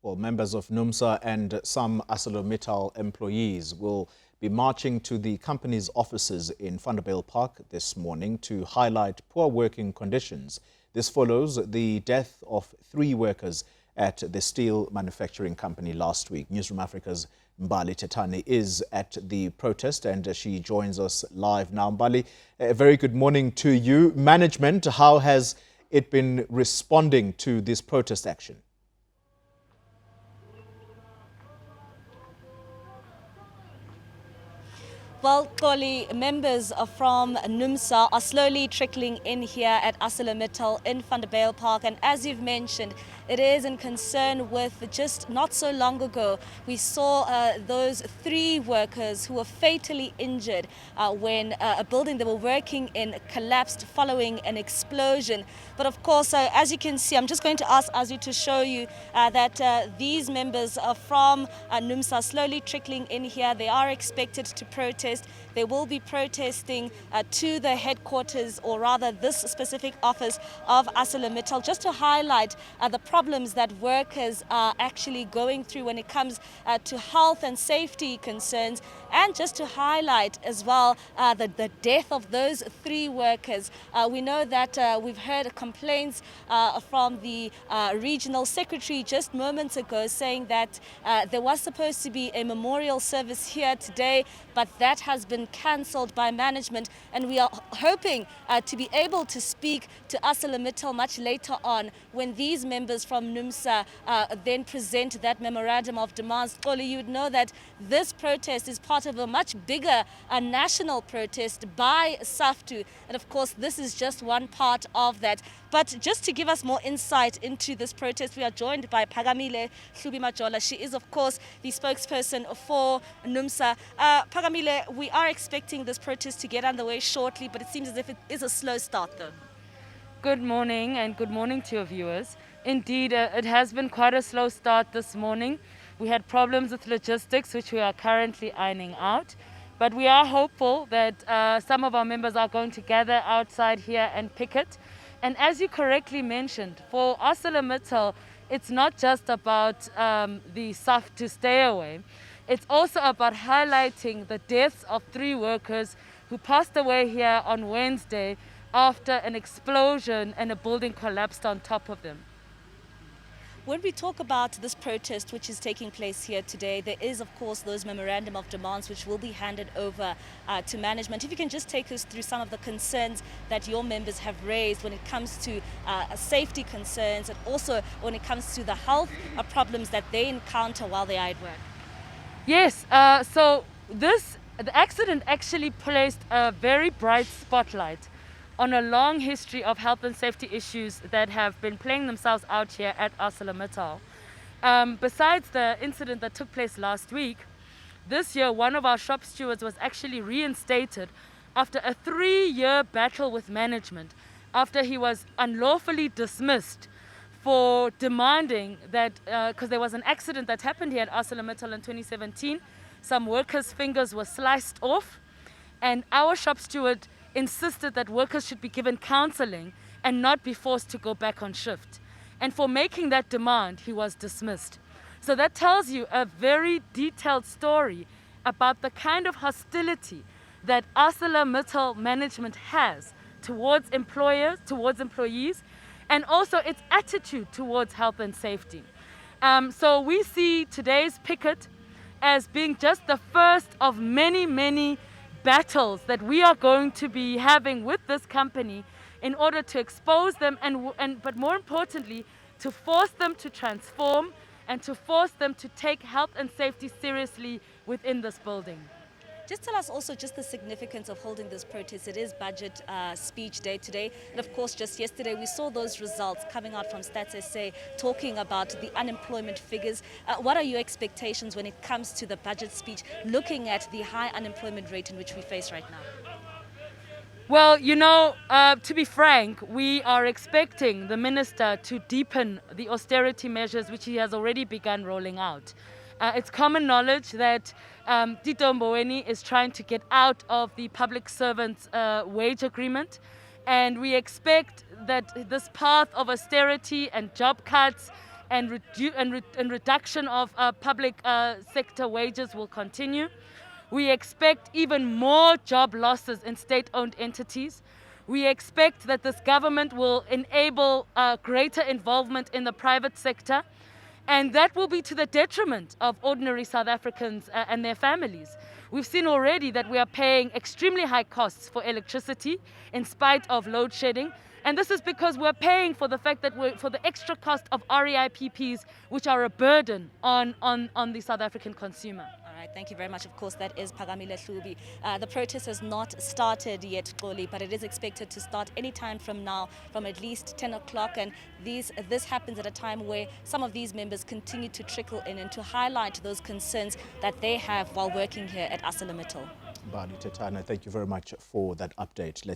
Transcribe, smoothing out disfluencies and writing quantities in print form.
Well, members of NUMSA and some ArcelorMittal employees will be marching to the company's offices in Vanderbijlpark this morning to highlight poor working conditions. This follows the death of 3 workers at the steel manufacturing company last week. Newzroom Afrika's Mbali Thethani is at the protest and she joins us live now. Mbali, a very good morning to you. Management, how has it been responding to this protest action? Well, Koli, members from NUMSA are slowly trickling in here at ArcelorMittal in Vanderbijlpark, and as you've mentioned, it is in concern with just not so long ago we saw those 3 workers who were fatally injured when a building they were working in collapsed following an explosion. But of course, as you can see, I'm just going to ask Azu to show you that these members from NUMSA are slowly trickling in here. They are expected to protest. They will be protesting to the headquarters, or rather this specific office of ArcelorMittal, just to highlight the problems that workers are actually going through when it comes to health and safety concerns, and just to highlight as well the death of those 3 workers. We know that we've heard complaints from the regional secretary just moments ago saying that there was supposed to be a memorial service here today, but that has been cancelled by management, and we are hoping to be able to speak to ArcelorMittal much later on when these members from NUMSA then present that memorandum of demands. Koli, you would know that this protest is part of a much bigger national protest by SAFTU, and of course this is just one part of that. But just to give us more insight into this protest, we are joined by Phakamile Hlubi. She is of course the spokesperson for NUMSA. Phakamile, we are expecting this protest to get underway shortly, but it seems as if it is a slow start though. Good morning, and good morning to your viewers. Indeed, it has been quite a slow start this morning. We had problems with logistics, which we are currently ironing out. But we are hopeful that some of our members are going to gather outside here and picket. And as you correctly mentioned, for ArcelorMittal, it's not just about the SAF to stay away. It's also about highlighting the deaths of 3 workers who passed away here on Wednesday after an explosion and a building collapsed on top of them. When we talk about this protest which is taking place here today, there is of course those memorandum of demands which will be handed over to management. If you can just take us through some of the concerns that your members have raised when it comes to safety concerns, and also when it comes to the health problems that they encounter while they are at work. Yes, so the accident actually placed a very bright spotlight on a long history of health and safety issues that have been playing themselves out here at ArcelorMittal. Besides the incident that took place last week, this year one of our shop stewards was actually reinstated after a 3-year battle with management, after he was unlawfully dismissed for demanding that, because there was an accident that happened here at ArcelorMittal in 2017, some workers' fingers were sliced off, and our shop steward insisted that workers should be given counseling and not be forced to go back on shift. And for making that demand, he was dismissed. So that tells you a very detailed story about the kind of hostility that ArcelorMittal management has towards employers, towards employees, and also its attitude towards health and safety. So we see today's picket as being just the first of many, many battles that we are going to be having with this company in order to expose them but more importantly to force them to transform and to force them to take health and safety seriously within this building. Just tell us also just the significance of holding this protest. It is budget speech day today, and of course just yesterday we saw those results coming out from Stats SA talking about the unemployment figures. What are your expectations when it comes to the budget speech, looking at the high unemployment rate in which we face right now? Well, you know, to be frank, we are expecting the minister to deepen the austerity measures which he has already begun rolling out. It's common knowledge that Tito Mboweni is trying to get out of the public servants' wage agreement, and we expect that this path of austerity and job cuts and reduction of public sector wages will continue. We expect even more job losses in state-owned entities. We expect that this government will enable greater involvement in the private sector, and that will be to the detriment of ordinary South Africans and their families. We've seen already that we are paying extremely high costs for electricity in spite of load shedding. And this is because we're paying for the fact that for the extra cost of REIPPs, which are a burden on the South African consumer. All right, thank you very much. Of course, that is Phakamile Hlubi. The protest has not started yet, Xoli, but it is expected to start any time from now, from at least 10 o'clock. And this happens at a time where some of these members continue to trickle in and to highlight those concerns that they have while working here at ArcelorMittal. Mbali Thethani, thank you very much for that update.